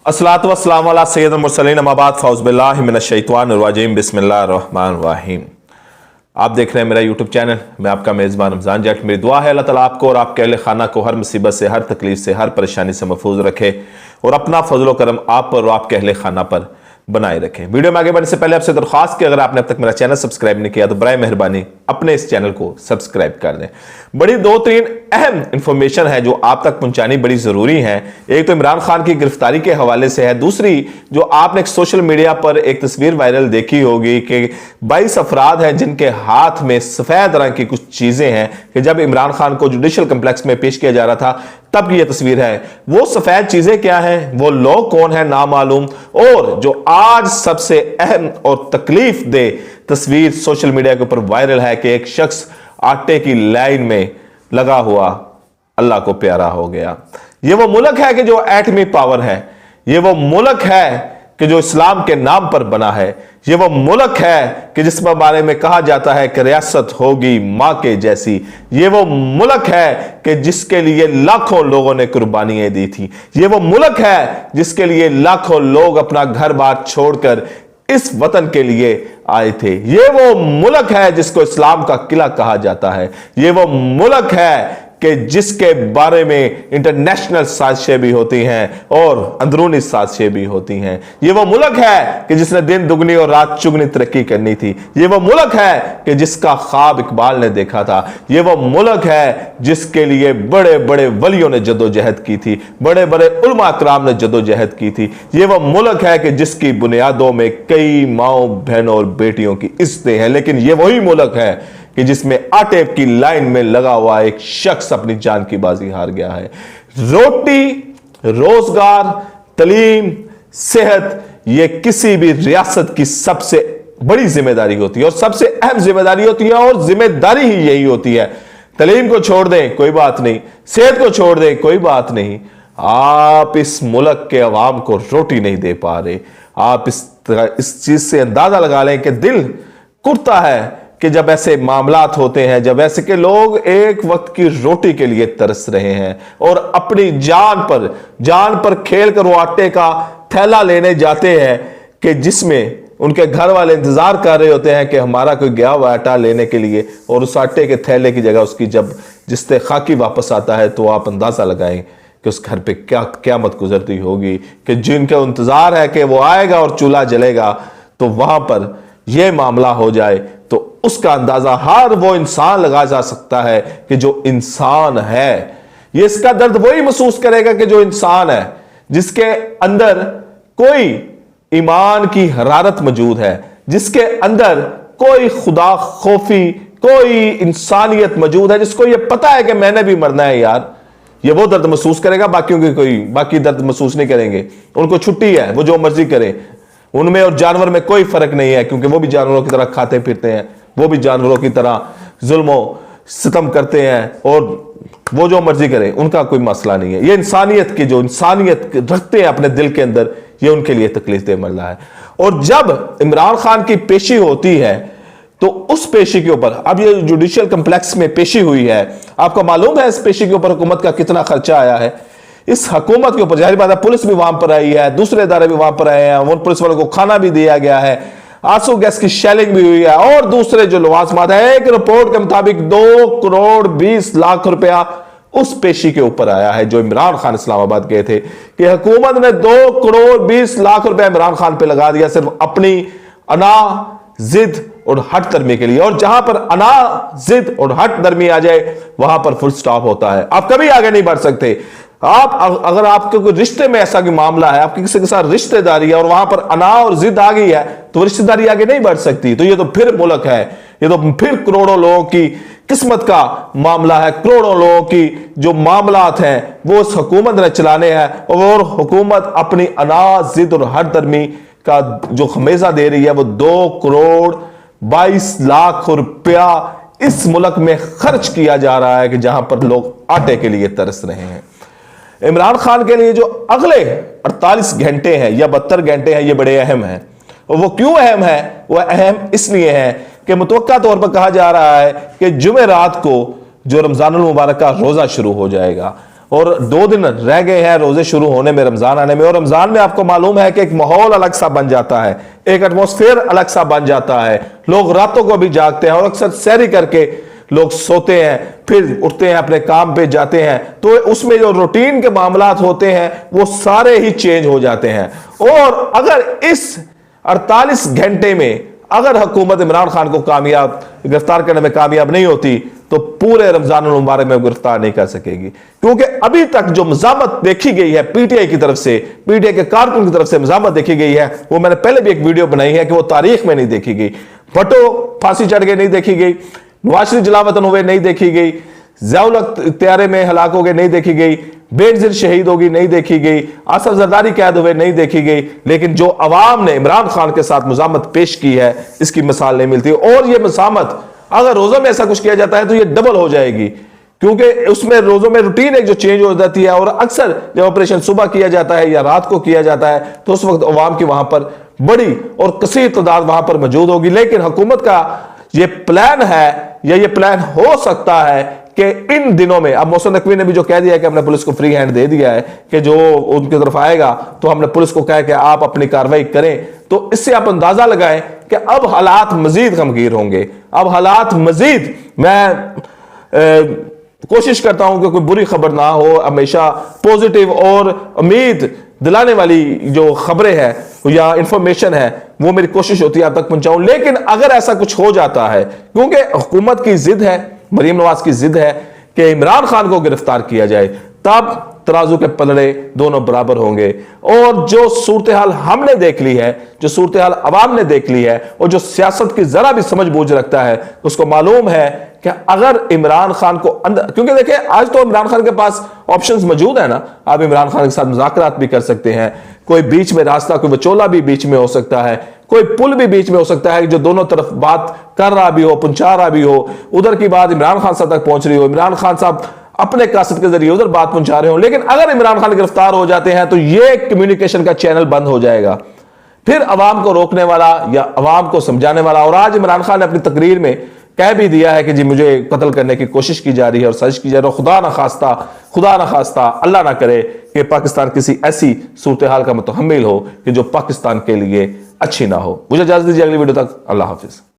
अस्सलातु वस्सलामु अला सय्यिदिल मुरसलीन अम्मा बाद फ़ऊज़ु बिल्लाहि मिनश शैतानिर रजीम बिस्मिल्लाहिर रहमानिर रहीम। आप देख रहे हैं मेरा यूट्यूब चैनल। मैं आपका मेज़बान रमज़ान जट। मेरी दुआ है अल्लाह ताला आपको और आपके अहले खाना को हर मुसीबत से, हर तकलीफ से, हर परेशानी से महफूज रखे और अपना फजल करम आप पर और आपके अहले खाना पर बनाए रखें। वीडियो में आगे बढ़ने से पहले आपसे दरख्वास्त कि अगर आपने अब तक मेरा चैनल सब्सक्राइब नहीं किया तो बराए मेहरबानी अपने इस चैनल को सब्सक्राइब कर दें। बड़ी दो तीन अहम इंफॉर्मेशन है जो आप तक पहुंचानी बड़ी जरूरी है। एक तो इमरान खान की गिरफ्तारी के हवाले से है, दूसरी जो आपने सोशल मीडिया पर एक तस्वीर वायरल देखी होगी कि 22 अफराद हैं जिनके हाथ में सफेद रंग की कुछ चीजें हैं कि जब इमरान खान को जुडिशल कम्प्लेक्स में पेश किया जा रहा था तब की यह तस्वीर है। वो सफेद चीजें क्या हैं, वो लोग कौन है नामालूम। और जो आज सबसे अहम और तकलीफ दे तस्वीर सोशल मीडिया के ऊपर वायरल है कि एक शख्स आटे की लाइन में लगा हुआ अल्लाह को प्यारा हो गया। ये वो मुल्क है कि जो एटमी पावर है, ये वो मुल्क है कि जो इस्लाम के नाम पर बना है, ये वो मुल्क है कि जिस बारे में कहा जाता है कि रियासत होगी मां के जैसी। ये वो मुल्क है कि जिसके लिए लाखों लोगों ने कुर्बानियां दी थी। ये वो मुल्क है जिसके लिए लाखों लोग अपना घर बार छोड़कर इस वतन के लिए आए थे। ये वो मुल्क है जिसको इस्लाम का किला कहा जाता है। ये वो मुल्क है कि जिसके बारे में इंटरनेशनल साजिशें भी होती हैं और अंदरूनी साजिशें भी होती हैं। ये वो मुल्क है कि जिसने दिन दुगनी और रात चुगनी तरक्की करनी थी। ये वो मुल्क है कि जिसका ख्वाब इकबाल ने देखा था। ये वो मुल्क है जिसके लिए बड़े बड़े वलियों ने जदोजहद की थी, बड़े बड़े उलमा कराम ने जदोजहद की थी। ये वो मुल्क है कि जिसकी बुनियादों में कई माओ बहनों और बेटियों की इज्जतें हैं। लेकिन ये वही मुल्क है कि जिसमें आटे की लाइन में लगा हुआ एक शख्स अपनी जान की बाजी हार गया है। रोटी, रोजगार, तालीम, सेहत, ये किसी भी रियासत की सबसे बड़ी जिम्मेदारी होती है और सबसे अहम जिम्मेदारी होती है और जिम्मेदारी ही यही होती है। तालीम को छोड़ दें कोई बात नहीं, सेहत को छोड़ दें कोई बात नहीं, आप इस मुल्क के अवाम को रोटी नहीं दे पा रहे। आप इस चीज से अंदाजा लगा लें कि दिल कुड़ता है कि जब ऐसे मामलात होते हैं, जब ऐसे के लोग एक वक्त की रोटी के लिए तरस रहे हैं और अपनी जान पर खेल कर वो आटे का थैला लेने जाते हैं कि जिसमें उनके घर वाले इंतजार कर रहे होते हैं कि हमारा कोई गया हुआ आटा लेने के लिए, और उस आटे के थैले की जगह उसकी जब जिससे खाकी वापस आता है तो आप अंदाजा लगाएं कि उस घर पे क्या क़यामत गुजरती होगी कि जिनका इंतजार है कि वो आएगा और चूल्हा जलेगा तो वहां पर यह मामला हो जाए तो उसका अंदाजा हर वो इंसान लगा जा सकता है कि जो इंसान है। ये इसका दर्द वही महसूस करेगा कि जो इंसान है, जिसके अंदर कोई ईमान की हरारत मौजूद है, जिसके अंदर कोई खुदा खौफी, कोई इंसानियत मौजूद है, जिसको ये पता है कि मैंने भी मरना है यार। ये वो दर्द महसूस करेगा, बाकियों की कोई बाकी दर्द महसूस नहीं करेंगे। उनको छुट्टी है, वो जो मर्जी करें। उनमें और जानवर में कोई फर्क नहीं है क्योंकि वो भी जानवरों की तरह खाते पीते हैं, वो भी जानवरों की तरह जुल्म सितम करते हैं और वो जो मर्जी करें, उनका कोई मसला नहीं है। ये इंसानियत की जो इंसानियत रखते हैं अपने दिल के अंदर, ये उनके लिए तकलीफ दे मरला है। और जब इमरान खान की पेशी होती है तो उस पेशी के ऊपर, अब ये जुडिशियल कम्प्लेक्स में पेशी हुई है, आपको मालूम है इस पेशी के ऊपर हुकूमत का कितना खर्चा आया है। इस हुकूमत के ऊपर जाहिर बात है पुलिस भी वहां पर आई है, दूसरे इदारे भी वहां पर आए हैं, उन पुलिस वालों को खाना भी दिया गया है, आंसू गैस की शेलिंग भी हुई है और दूसरे जो लवाजमात है। एक रिपोर्ट के मुताबिक 2 करोड़ 20 लाख रुपया उस पेशी के ऊपर आया है जो इमरान खान इस्लामाबाद गए थे कि हुकूमत ने 2 करोड़ 20 लाख रुपया इमरान खान पे लगा दिया सिर्फ अपनी अना, जिद और हट दर्मी के लिए। और जहां पर अना, जिद और हट दर्मी आ जाए वहां पर फुल स्टॉप होता है, आप कभी आगे नहीं बढ़ सकते। आप अगर आपके कोई रिश्ते में ऐसा कोई मामला है, आपकी किसी के साथ रिश्तेदारी है और वहां पर अना और जिद आ गई है तो रिश्तेदारी आगे नहीं बढ़ सकती। तो ये तो फिर मुल्क है, ये तो फिर करोड़ों लोगों की किस्मत का मामला है। करोड़ों लोगों की जो मामलात हैं वो उस हुकूमत ने चलाने हैं और हुकूमत अपनी अना, जिद और हर दर्मी का जो खमेजा दे रही है वो 2 करोड़ 22 लाख रुपया इस मुल्क में खर्च किया जा रहा है कि जहां पर लोग आटे के लिए तरस रहे हैं। इमरान खान के लिए जो अगले 48 घंटे हैं या 72 घंटे हैं ये बड़े अहम हैं। और वो क्यों अहम है? वो अहम इसलिए है कि मुतवक्का तौर पर कहा जा रहा है कि जुमे रात को जो रमजानुल मुबारक का रोजा शुरू हो जाएगा और 2 दिन रह गए हैं रोजे शुरू होने में, रमजान आने में। और रमजान में आपको मालूम है कि एक माहौल अलग सा बन जाता है, एक एटमॉस्फेयर अलग सा बन जाता है। लोग रातों को भी जागते हैं और अक्सर सहरी करके लोग सोते हैं, फिर उठते हैं, अपने काम पे जाते हैं। तो उसमें जो रूटीन के मामलात होते हैं वो सारे ही चेंज हो जाते हैं। और अगर इस 48 घंटे में अगर हुकूमत इमरान खान को गिरफ्तार करने में कामयाब नहीं होती तो पूरे रमजान मुबारक में गिरफ्तार नहीं कर सकेगी। क्योंकि अभी तक जो मज़ामत देखी गई है पीटीआई की तरफ से, पीटीआई के कारकुन की तरफ से मज़ामत देखी गई है, वो मैंने पहले भी एक वीडियो बनाई है कि वो तारीख में नहीं देखी गई। भट्टो फांसी चढ़ गए नहीं देखी गई, नवाज शरीफ जलावतन हुए नहीं देखी गई, ज़ियाउल हक त्यारे में हलाक हो गए नहीं देखी गई, बेनज़ीर शहीद होगी नहीं देखी गई, आसफ जरदारी कैद हुए नहीं देखी गई। लेकिन जो अवाम ने इमरान खान के साथ मुज़ामत पेश की है इसकी मिसाल नहीं मिलती। और ये मुज़ामत अगर रोज़ों में ऐसा कुछ किया जाता है तो ये डबल हो जाएगी, क्योंकि उसमें रोज़ों में रूटीन एक जो चेंज हो जाती है। और अक्सर जब ऑपरेशन सुबह किया जाता है या रात को किया जाता है तो उस वक्त अवाम की वहां पर बड़ी और कसीर तादाद वहां पर मौजूद होगी। लेकिन हुकूमत का ये प्लान है या ये प्लान हो सकता है कि इन दिनों में, अब मोहसिन नकवी ने भी जो कह दिया है कि हमने पुलिस को फ्री हैंड दे दिया है कि जो उनकी तरफ आएगा तो हमने पुलिस को कहा कि आप अपनी कार्रवाई करें, तो इससे आप अंदाजा लगाएं कि अब हालात मजीद गमगीर होंगे। अब हालात मजीद, मैं कोशिश करता हूं कि कोई बुरी खबर ना हो, हमेशा पॉजिटिव और उम्मीद दिलाने वाली जो खबरें हैं या इंफॉर्मेशन है वो मेरी कोशिश होती है आप तक पहुंचाऊं। लेकिन अगर ऐसा कुछ हो जाता है, क्योंकि हुकूमत की जिद है, मरीम नवाज की जिद है कि इमरान खान को गिरफ्तार किया जाए, तब तराजू के पलड़े दोनों बराबर होंगे। और जो सूरत हाल हमने देख ली है, जो सूरत हाल अवाम ने देख ली है, और जो सियासत की जरा भी समझ बूझ रखता है उसको मालूम है कि अगर इमरान खान को अंदर, क्योंकि देखिए आज तो इमरान खान के पास ऑप्शंस मौजूद है ना, आप इमरान खान के साथ मुज़ाकरात भी कर सकते हैं, कोई बीच में रास्ता, कोई विचोला भी बीच में हो सकता है, कोई पुल भी बीच में हो सकता है जो दोनों तरफ बात कर रहा भी हो, पहुंचा रहा भी हो, उधर की बात इमरान खान साहब तक पहुंच रही हो, इमरान खान साहब अपने कासद के जरिए उधर बात पहुंचा रहे हो। लेकिन अगर इमरान खान गिरफ्तार हो जाते हैं तो ये कम्युनिकेशन का चैनल बंद हो जाएगा, फिर अवाम को रोकने वाला या अवाम को समझाने वाला। और आज इमरान खान ने अपनी तकरीर में कह भी दिया है कि जी मुझे कत्ल करने की कोशिश की जा रही है और साजिश की जा रही है। खुदा ना खास्ता अल्लाह ना करे कि पाकिस्तान किसी ऐसी सूरत हाल का मुतहम्मिल हो कि जो पाकिस्तान के लिए अच्छी ना हो। मुझे इजाजत दीजिए, अगली वीडियो तक अल्लाह हाफिज।